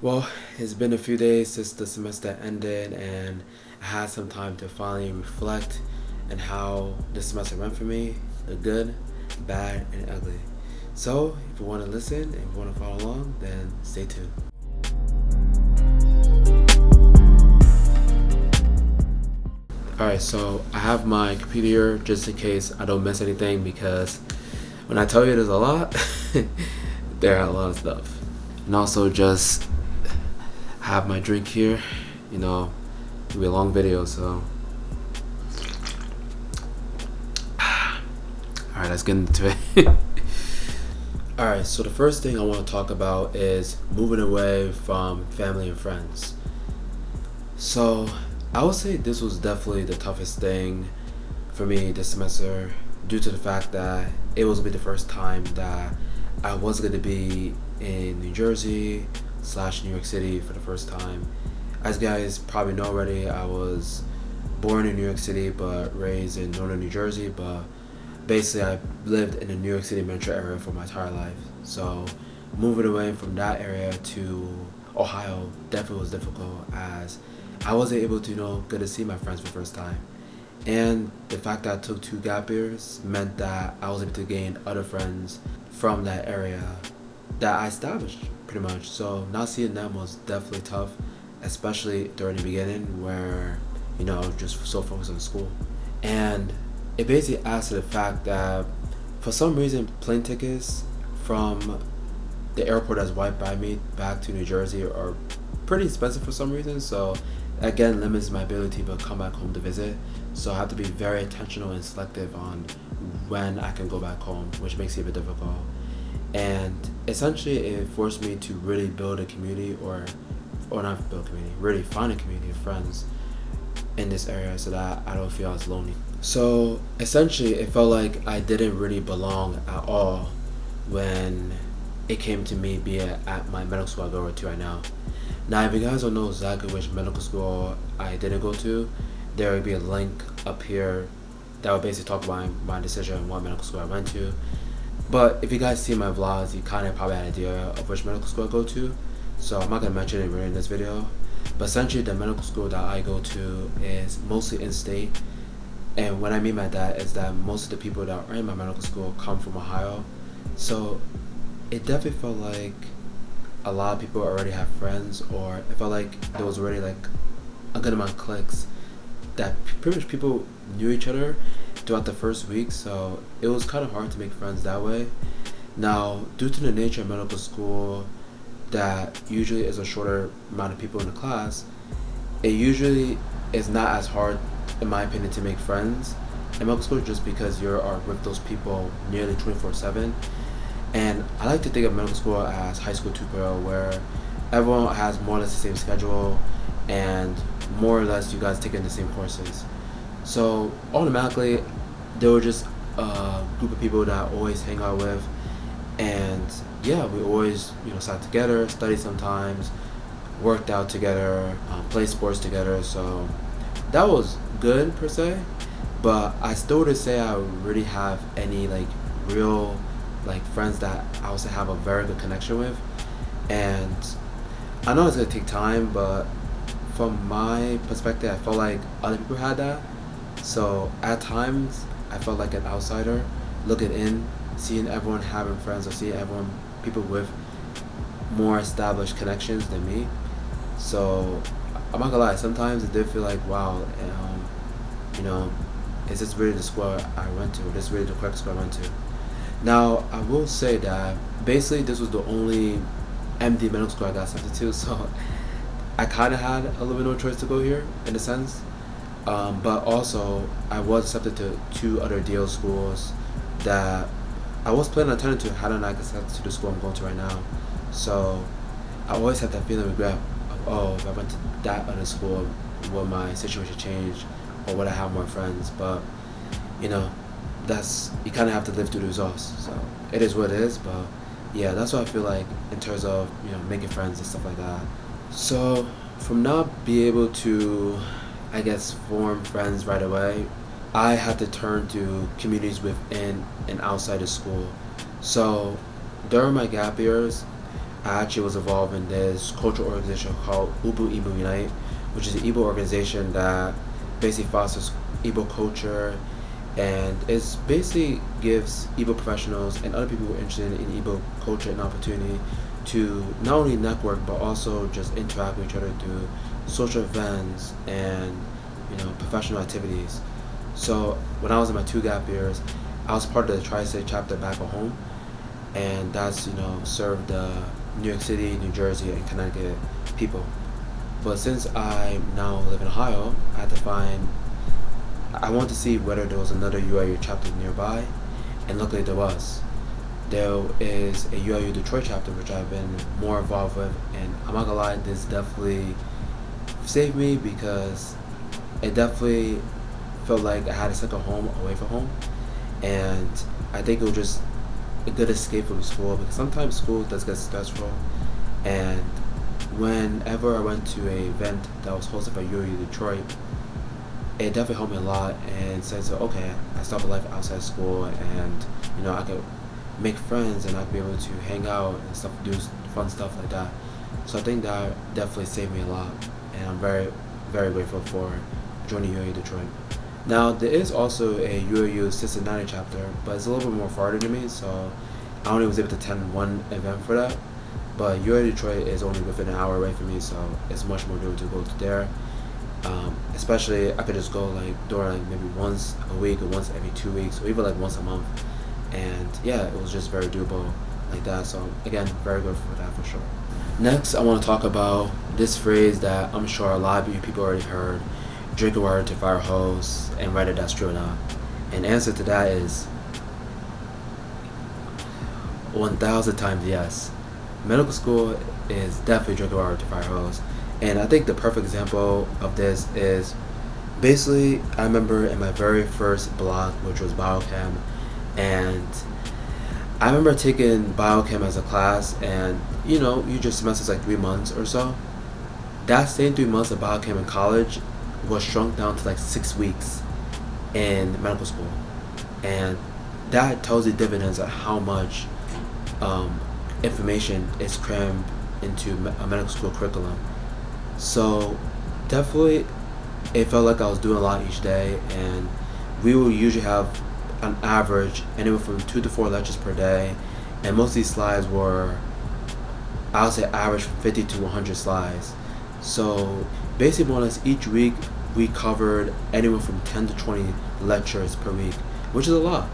Well, it's been a few days since the semester ended, and I had some time to finally reflect on how the semester went for me, the good, bad, and ugly. So, if you want to listen and if you want to follow along, then stay tuned. Alright, so I have my computer here just in case I don't miss anything because when I tell you there's a lot, there are a lot of stuff. And also just have my drink here, you know, it'll be a long video, so. Alright, let's get into it. Alright, so the first thing I want to talk about is moving away from family and friends. So, I would say this was definitely the toughest thing for me this semester due to the fact that it was the first time that I was going to be in New Jersey / New York City for the first time. As you guys probably know already, I was born in New York City but raised in northern New Jersey, but basically I lived in the New York City metro area for my entire life. So moving away from that area to Ohio definitely was difficult as I wasn't able to get to see my friends for the first time. And the fact that I took 2 gap years meant that I was able to gain other friends from that area that I established pretty much. So not seeing them was definitely tough, especially during the beginning where I was just so focused on school. And it basically adds to the fact that for some reason plane tickets from the airport that's right by me back to New Jersey are pretty expensive for some reason. So again, limits my ability to come back home to visit. So I have to be very intentional and selective on when I can go back home, which makes it a bit difficult. And essentially, it forced me to really build a community, or not build a community, really find a community of friends in this area so that I don't feel as lonely. So essentially, it felt like I didn't really belong at all when it came to me being at my medical school I go to right now. Now, if you guys don't know exactly which medical school I didn't go to, there will be a link up here that will basically talk about my decision on what medical school I went to. But if you guys see my vlogs, you kind of probably had an idea of which medical school I go to. So I'm not going to mention it really in this video. But essentially, the medical school that I go to is mostly in-state. And what I mean by that is that most of the people that are in my medical school come from Ohio. So it definitely felt like a lot of people already have friends, or it felt like there was already like a good amount of cliques that pretty much people knew each other throughout the first week. So it was kind of hard to make friends that way. Now, due to the nature of medical school, that usually is a shorter amount of people in the class, it usually is not as hard, in my opinion, to make friends in medical school just because you are with those people nearly 24/7. And I like to think of medical school as high school 2.0, where everyone has more or less the same schedule and more or less you guys taking the same courses. So automatically, there were just a group of people that I always hang out with, and yeah, we always sat together, studied sometimes, worked out together, played sports together. So that was good per se, but I still wouldn't say I really have any like real friends that I also have a very good connection with. And I know it's gonna take time, but from my perspective, I felt like other people had that. So at times, I felt like an outsider looking in, seeing everyone having friends or seeing everyone people with more established connections than me. So I'm not gonna lie, sometimes it did feel like, wow, you know, is this really the school I went to? Is this really the correct school I went to? Now, I will say that basically this was the only MD medical school I got accepted to, so I kind of had a little bit no choice to go here in a sense. But also, I was accepted to 2 other DO schools that I was planning on turning to had I not accepted to the school I'm going to right now. So I always have that feeling of regret of, oh, if I went to that other school, would my situation change or would I have more friends? But you know, that's you kind of have to live through the results. So it is what it is. But yeah, that's what I feel like in terms of making friends and stuff like that. So from not being able to, I guess, form friends right away, I had to turn to communities within and outside of school. So during my gap years, I actually was involved in this cultural organization called Ubu Igbo Unite, which is an Igbo organization that basically fosters Igbo culture, and it basically gives Igbo professionals and other people who are interested in Igbo culture an opportunity to not only network but also just interact with each other through social events and professional activities. So when I was in my 2 gap years, I was part of the Tri-State chapter back at home, and that's served New York City, New Jersey, and Connecticut people. But since I now live in Ohio, I wanted to see whether there was another UIU chapter nearby, and luckily there was. There is a UIU Detroit chapter which I've been more involved with, and I'm not gonna lie, this definitely saved me because it definitely felt like I had a second home away from home, and I think it was just a good escape from school because sometimes school does get stressful, and whenever I went to an event that was hosted by UIU Detroit, it definitely helped me a lot and said, so okay, I started a life outside school, and I could make friends and I'd be able to hang out and stuff, do fun stuff like that. So I think that definitely saved me a lot, and I'm very, very grateful for joining UIU Detroit. Now there is also a UIU Cincinnati chapter, but it's a little bit more farther than me, so I only was able to attend one event for that. But UIU Detroit is only within an hour away from me, so it's much more doable to go to there. Especially I could just go during maybe once a week or once every 2 weeks or even once a month, and yeah, it was just very doable like that. So again, very good for that for sure. Next, I want to talk about this phrase that I'm sure a lot of you people already heard: drink water to fire hose, and whether that's true or not. And the answer to that is 1,000 times yes. Medical school is definitely drinking water to fire hose. And I think the perfect example of this is basically, I remember in my very first block, which was biochem, and I remember taking biochem as a class, and usually semesters 3 months or so. That same 3 months of biochem in college was shrunk down to 6 weeks in medical school, and that tells you dividends of how much information is crammed into a medical school curriculum. So definitely it felt like I was doing a lot each day, and we will usually have an average anywhere from 2 to 4 lectures per day, and most of these slides were, I would say, average from 50 to 100 slides. So basically more or less each week we covered anywhere from 10 to 20 lectures per week, which is a lot,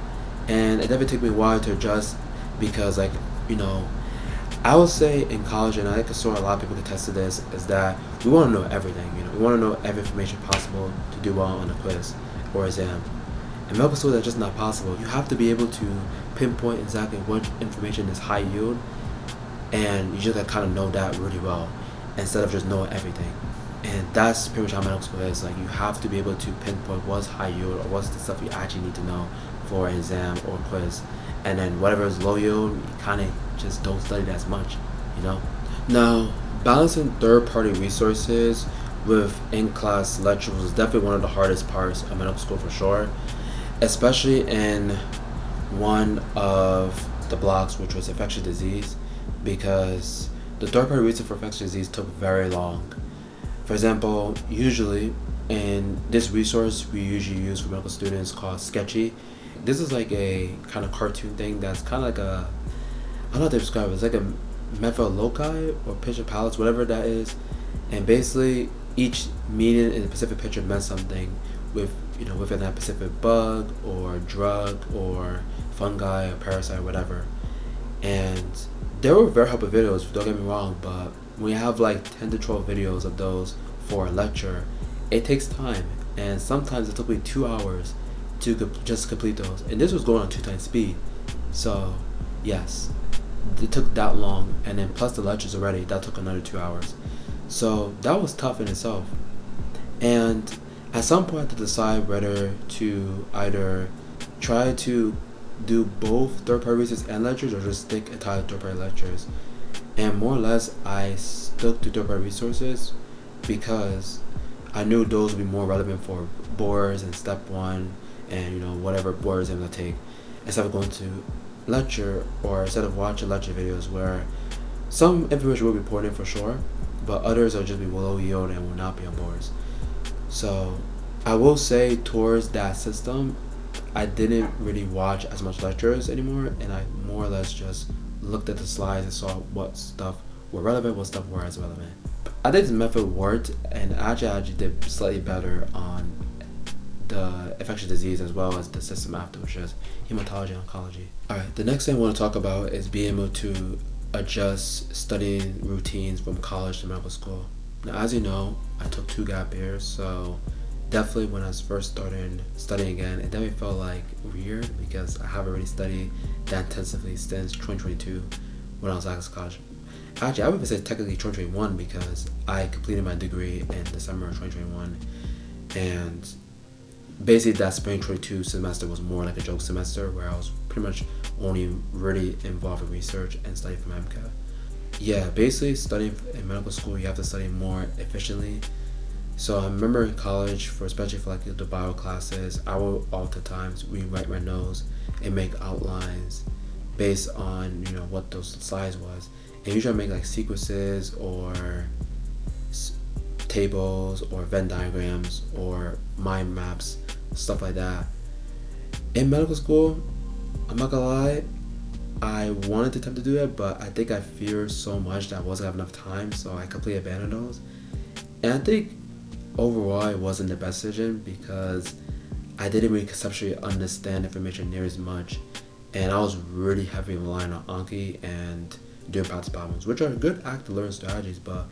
and it definitely took me a while to adjust because I would say in college, and I saw a lot of people attest to this, is that we want to know everything. We want to know every information possible to do well on a quiz or exam. In medical school, that's just not possible. You have to be able to pinpoint exactly what information is high yield, and you just gotta kind of know that really well instead of just knowing everything. And that's pretty much how medical school is. You have to be able to pinpoint what's high yield or what's the stuff you actually need to know for an exam or quiz, and then whatever is low yield, you kind of just don't study that as much. Now, balancing third-party resources with in-class lectures was definitely one of the hardest parts of medical school for sure, especially in one of the blocks, which was infectious disease, because the third-party research for infectious disease took very long. For example, usually in this resource we usually use for medical students called Sketchy. This is a kind of cartoon thing that's kind of I don't know how to describe it. It's a method loci or picture palettes, whatever that is, and basically each meaning in a specific picture meant something within that specific bug or drug or fungi or parasite or whatever. And there were very helpful videos, don't get me wrong, but when you have 10 to 12 videos of those for a lecture, it takes time, and sometimes it took me 2 hours to just complete those, and this was going on 2 times speed. So yes, it took that long, and then plus the lectures already, that took another 2 hours. So that was tough in itself, and at some point I had to decide whether to either try to do both third-party research and lectures or just stick entirely to third-party lectures. And more or less I stuck to third-party resources because I knew those would be more relevant for boards and step 1 and whatever boards I'm gonna take, instead of going to lecture or instead of watching lecture videos where Some information will be important for sure, but others will just be low yield and will not be on boards. So I will say towards that system, I didn't really watch as much lectures anymore, and I more or less just looked at the slides and saw what stuff were relevant, what stuff were as relevant. I think this method worked, and actually did slightly better on the infectious disease as well as the system after, which is hematology and oncology. Alright, the next thing I want to talk about is being able to adjust studying routines from college to medical school. Now, as you know, I took 2 gap years, so definitely when I was first starting studying again, it definitely felt like weird because I haven't really studied that intensively since 2022 when I was at college. Actually, I would even say technically 2021 because I completed my degree in December of 2021, and basically that spring 22 semester was more like a joke semester where I was pretty much only really involved in research and studying for my MCAT. Yeah, basically studying in medical school, you have to study more efficiently. So I remember in college, especially for like the bio classes, I would oftentimes rewrite my notes and make outlines based on what those slides was, and usually I make like sequences or tables or Venn diagrams or mind maps, stuff like that. In medical school, I'm not gonna lie, I wanted to attempt to do it, but I think I feared so much that I wasn't have enough time, so I completely abandoned those. And I think overall it wasn't the best decision because I didn't really conceptually understand information near as much, and I was really heavily relying on Anki and doing practice problems, which are good to learn strategies, but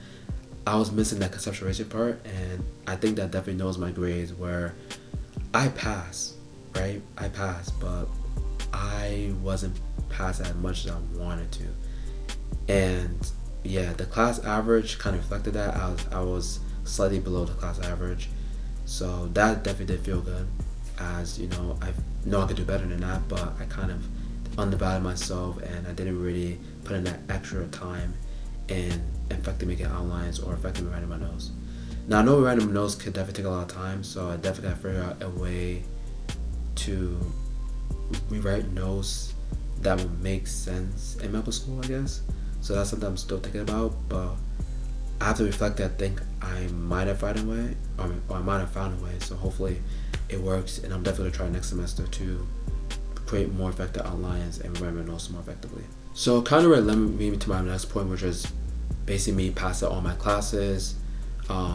I was missing that conceptualization part, and I think that definitely knows my grades where I pass, right? I passed, but I wasn't passed as much as I wanted to. And yeah, the class average kind of reflected that. I was slightly below the class average. So that definitely did feel good. As I know I could do better than that, but I kind of undervalued myself and I didn't really put in that extra time in effectively making outlines or effectively writing my notes. Now I know writing notes could definitely take a lot of time, so I definitely got to figure out a way to rewrite notes that would make sense in medical school, I guess. So that's something I'm still thinking about, but I have to reflect that I think I might have found a way, or I might have found a way, so hopefully it works, and I'm definitely going to try next semester to create more effective outlines and write my notes more effectively. So kind of led me to my next point, which is basically me passing all my classes,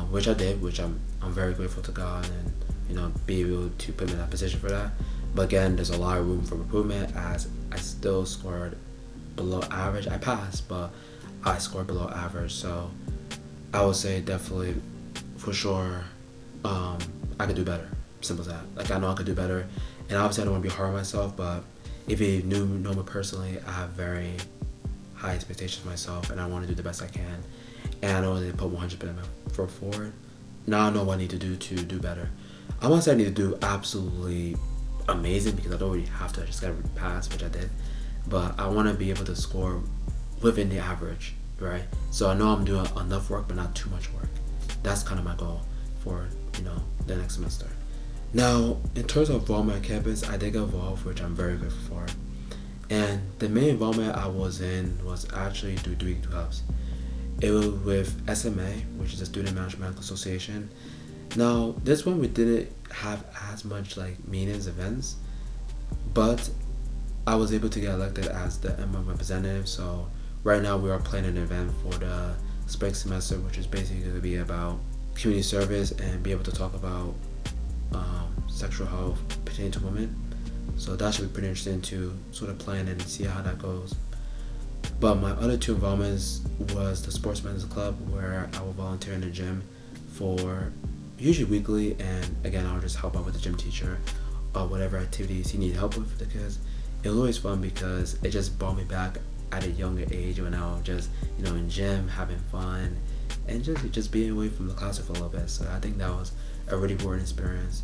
which I did, which I'm very grateful to God and be able to put me in that position for that. But again, there's a lot of room for improvement as I still scored below average. I passed, but I scored below average. So I would say definitely, for sure, I could do better. Simple as that. Like I know I could do better, and obviously I don't want to be hard on myself. But if you know me personally, I have very high expectations for myself, and I want to do the best I can. And I know they put 100% for forward. Now I know what I need to do better. I'm not saying I need to do absolutely amazing because I don't really have to. I just gotta pass, which I did. But I want to be able to score within the average, right? So I know I'm doing enough work, but not too much work. That's kind of my goal for the next semester. Now, in terms of involvement on campus, I did get involved, which I'm very grateful for. And the main involvement I was in was actually through 3 clubs. It was with SMA, which is the Student Management Association. Now, this one we didn't have as much meetings, events, but I was able to get elected as the M1 representative. So right now we are planning an event for the spring semester, which is basically going to be about community service and be able to talk about sexual health pertaining to women. So that should be pretty interesting to sort of plan and see how that goes. But my other 2 involvements was the Sportsmen's Club, where I will volunteer in the gym for usually weekly, and again I'll just help out with the gym teacher or whatever activities he needed help with, because it was always fun because it just brought me back at a younger age when I was just in gym having fun and just being away from the classroom for a little bit. So I think that was a really rewarding experience.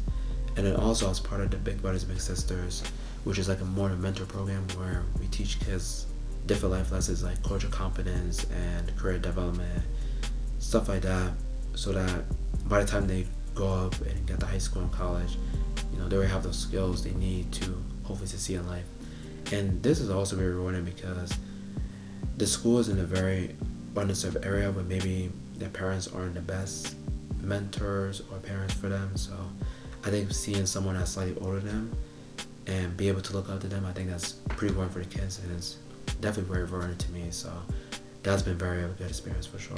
And then also I was part of the Big Brothers Big Sisters, which is like a more mentor program where we teach kids different life lessons like cultural competence and career development, stuff like that, so that by the time they grow up and get to high school and college, they already have those skills they need to hopefully succeed in life. And this is also very rewarding because the school is in a very underserved area where maybe their parents aren't the best mentors or parents for them. So I think seeing someone that's slightly older than them and be able to look up to them, I think that's pretty important for the kids, and it's definitely very important to me. So that's been very a good experience for sure.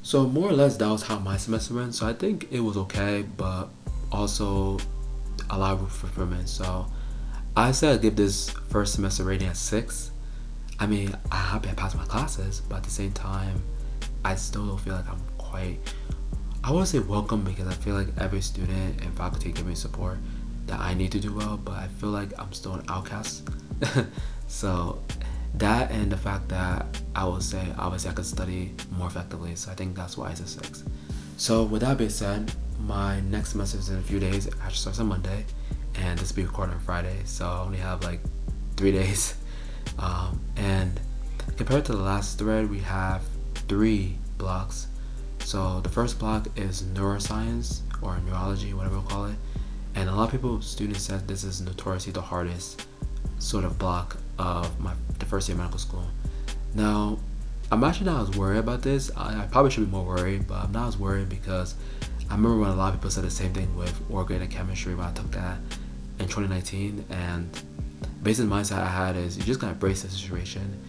So more or less that was how my semester went. So I think it was okay, but also a lot of room for improvement. So I said I'd give this first semester rating at 6. I mean, I'm happy I passed my classes, but at the same time, I still don't feel like I'm quite, I wouldn't say welcome, because I feel like every student and faculty give me support that I need to do well, but I feel like I'm still an outcast. So that, and the fact that I would say obviously I could study more effectively, so I think that's why it's a 6. So with that being said, my next semester is in a few days. It actually starts on Monday, and this will be recorded on Friday, so I only have like 3 days. And compared to the last thread, we have 3 blocks. So the first block is neuroscience or neurology, whatever we'll call it. And a lot of people, students, said this is notoriously the hardest sort of block of the first year of medical school. Now, I'm actually not as worried about this. I probably should be more worried, but I'm not as worried because I remember when a lot of people said the same thing with organic chemistry when I took that in 2019. And basically the mindset I had is you just gotta brace the situation,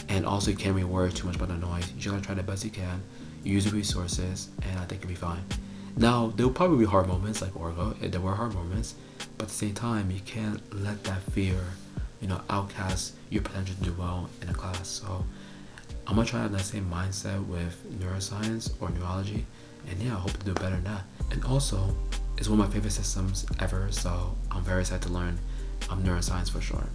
and also you can't really worry too much about the noise. You just gotta try the best you can, use the resources, and I think you'll be fine. Now, there will probably be hard moments like Orgo. There were hard moments, but at the same time, you can't let that fear, outcast your potential to do well in a class. So I'm gonna try to have that same mindset with neuroscience or neurology, and yeah, I hope to do better than that. And also, it's one of my favorite systems ever, so I'm very excited to learn neuroscience for sure.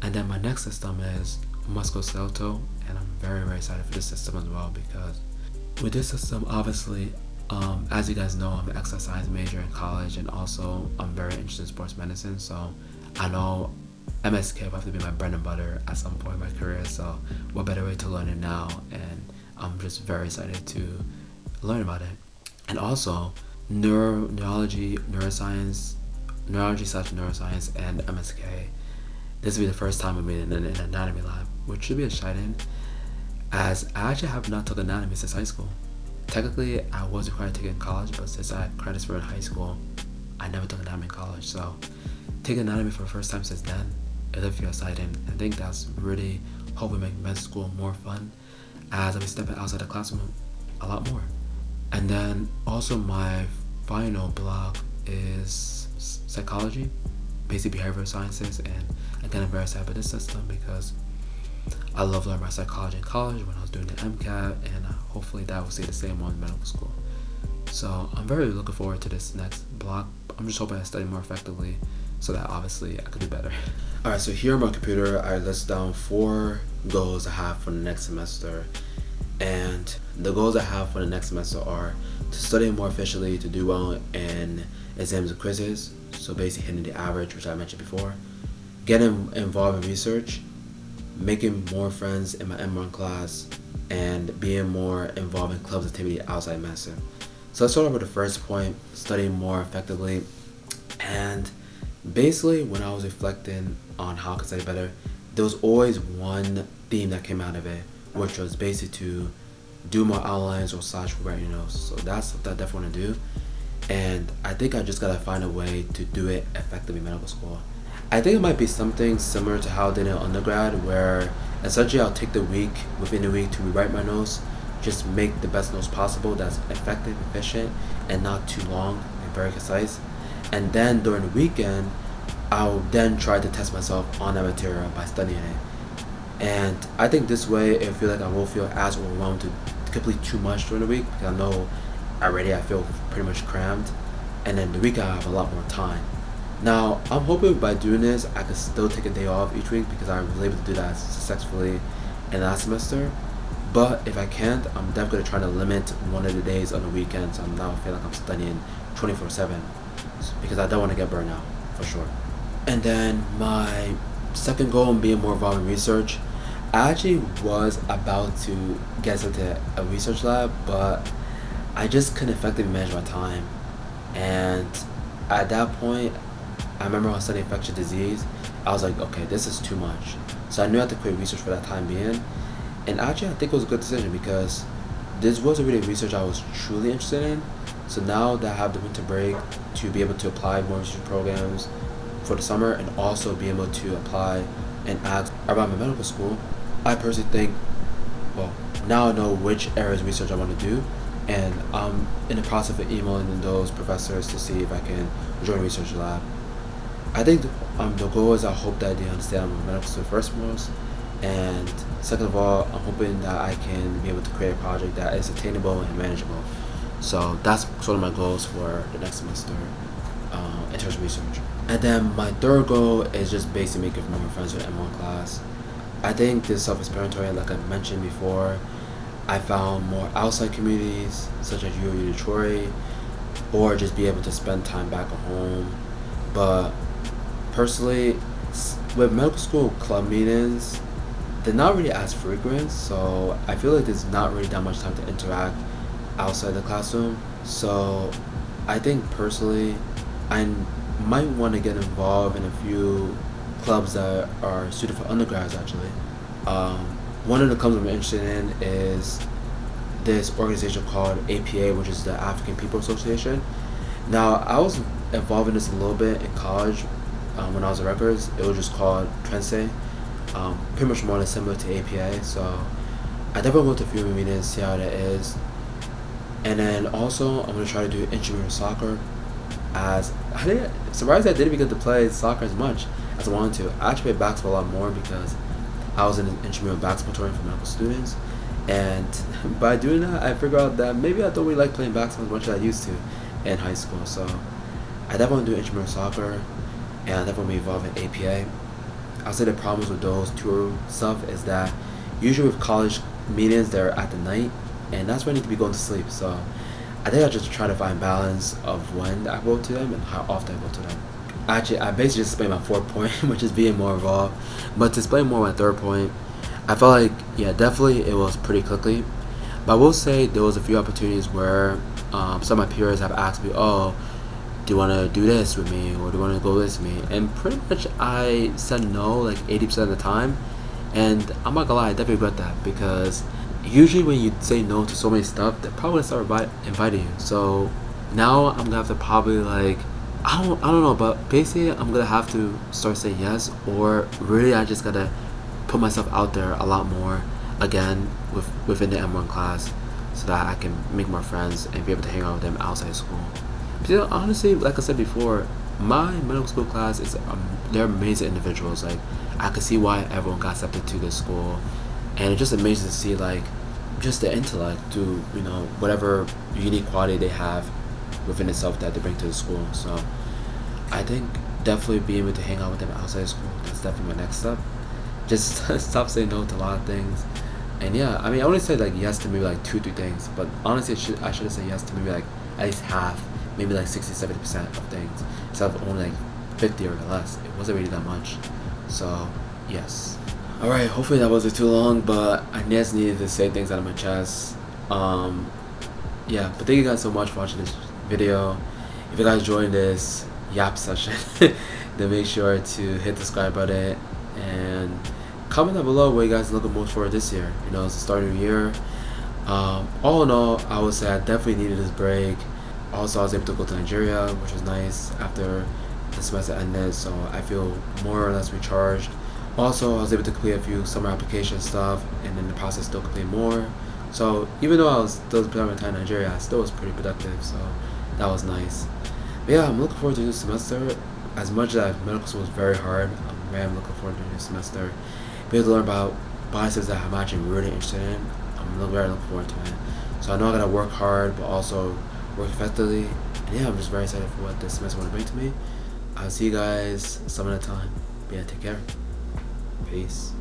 And then my next system is musculoskeletal, and I'm very, very excited for this system as well, because with this system, obviously, as you guys know, I'm an exercise science major in college, and also I'm very interested in sports medicine. So I know MSK will have to be my bread and butter at some point in my career. So what better way to learn it now? And I'm just very excited to learn about it. And also neurology, neuroscience, neuroscience, and MSK. This will be the first time I'm in an anatomy lab, which should be exciting, as I actually have not taught anatomy since high school. Technically, I was required to take it in college, but since I had credits for it in high school, I never took anatomy in college. So taking anatomy for the first time since then, it'll feel exciting. I think that's really hopefully make med school more fun, as I'll be stepping outside the classroom a lot more. And then also my final block is psychology, basic behavioral sciences, and again, I'm very excited about this system because I love learning about psychology in college when I was doing the MCAT, and hopefully that will stay the same on medical school. So I'm very looking forward to this next block. I'm just hoping I study more effectively so that obviously I could do better. Alright, so here on my computer, I list down 4 goals I have for the next semester. And the goals I have for the next semester are to study more efficiently, to do well in exams and quizzes, so basically hitting the average, which I mentioned before, getting involved in research, making more friends in my M1 class, and being more involved in clubs activity outside medicine. So let's start off with the first point, studying more effectively. And basically, when I was reflecting on how I could study better, there was always one theme that came out of it, which was basically to do more outlines or / write your notes. So that's something I definitely want to do, and I think I just gotta find a way to do it effectively in medical school. I think it might be something similar to how I did in undergrad, where essentially I'll take the week, within the week, to rewrite my notes, just make the best notes possible that's effective, efficient, and not too long and very concise. And then during the weekend, I'll then try to test myself on that material by studying it. And I think this way, I feel like I won't feel as overwhelmed to complete too much during the week, because I know already I feel pretty much crammed. And then the week I have a lot more time. Now, I'm hoping by doing this, I could still take a day off each week, because I was able to do that successfully in last semester. But if I can't, I'm definitely trying to limit one of the days on the weekends. I'm now feeling like I'm studying 24/7, because I don't want to get burned out, for sure. And then my second goal in being more involved in research, I actually was about to get into a research lab, but I just couldn't effectively manage my time. And at that point, I remember I was studying infectious disease. I was like, okay, this is too much. So I knew I had to quit research for that time being. And actually, I think it was a good decision because this wasn't really research I was truly interested in. So now that I have the winter break to be able to apply more research programs for the summer and also be able to apply and ask around my medical school, I personally think, well, now I know which areas of research I want to do, and I'm in the process of emailing those professors to see if I can join a research lab. I think the goal is I hope that they understand I'm a medical student first and foremost, and second of all, I'm hoping that I can be able to create a project that is attainable and manageable. So that's sort of my goals for the next semester in terms of research. And then my third goal is just basically making more friends with M1 class. I think this is self-explanatory, like I mentioned before. I found more outside communities such as UU Detroit, or just be able to spend time back at home. But personally, with medical school club meetings, they're not really as frequent, so I feel like there's not really that much time to interact outside the classroom. So I think personally, I might want to get involved in a few clubs that are suited for undergrads actually. One of the clubs I'm interested in is this organization called APA, which is the African People Association. Now, I was involved in this a little bit in college when I was at Rutgers. It was just called Trense, pretty much more or less similar to APA. So I definitely went to a few meetings, see how that is. And then also, I'm going to try to do intramural soccer. As surprised I didn't even get to play soccer as much as I wanted to. I actually played basketball a lot more because I was in an intramural basketball tournament for medical students. And by doing that, I figured out that maybe I don't really like playing basketball as much as I used to in high school. So I definitely want to do intramural soccer, and I definitely want to be involved in APA. I'll say the problems with those two stuff is that usually with college meetings, they're at the night, and that's when I need to be going to sleep. So I think I just try to find balance of when I go to them and how often I go to them. Actually, I basically just explained my fourth point, which is being more involved. But to explain more my third point, I felt like, yeah, definitely it was pretty quickly. But I will say there was a few opportunities where some of my peers have asked me, oh, do you want to do this with me, or do you want to go this with me? And pretty much I said no like 80% of the time. And I'm not gonna lie, I definitely regret that, because usually when you say no to so many stuff, they're probably gonna start inviting you. So now I'm gonna have to probably like, I don't know, but basically I'm gonna have to start saying yes, or really I just gotta put myself out there a lot more again within the M1 class, so that I can make more friends and be able to hang out with them outside school. Because honestly, like I said before, my medical school class is they're amazing individuals. Like, I could see why everyone got accepted to this school, and it's just amazing to see like just the intellect to whatever unique quality they have within itself that they bring to the school. So I think definitely being able to hang out with them outside school, that's definitely my next step. Just stop saying no to a lot of things. And yeah, I mean, I only said like yes to maybe like 2-3 things, but honestly I should have said yes to maybe like at least half, maybe like 60-70% of things, instead of only like 50 or less. It wasn't really that much. So yes. Alright, hopefully that wasn't too long, but I just needed to say things out of my chest. Yeah, but thank you guys so much for watching this video. If you guys enjoyed this yap session, then make sure to hit the subscribe button and comment down below what you guys are looking most for this year. It's the start of the year. All in all, I would say I definitely needed this break. Also, I was able to go to Nigeria, which was nice after the semester ended, so I feel more or less recharged. Also, I was able to complete a few summer application stuff, and in the process still complete more. So even though I was still spending my time in Nigeria, I still was pretty productive, so that was nice. But yeah, I'm looking forward to this semester. As much as medical school was very hard, I'm looking forward to this semester. Be able to learn about biases that I'm actually really interested in. I'm very looking forward to it. So I know I gotta work hard, but also work effectively. And yeah, I'm just very excited for what this semester will bring to me. I'll see you guys some at a time. But yeah, take care. Peace.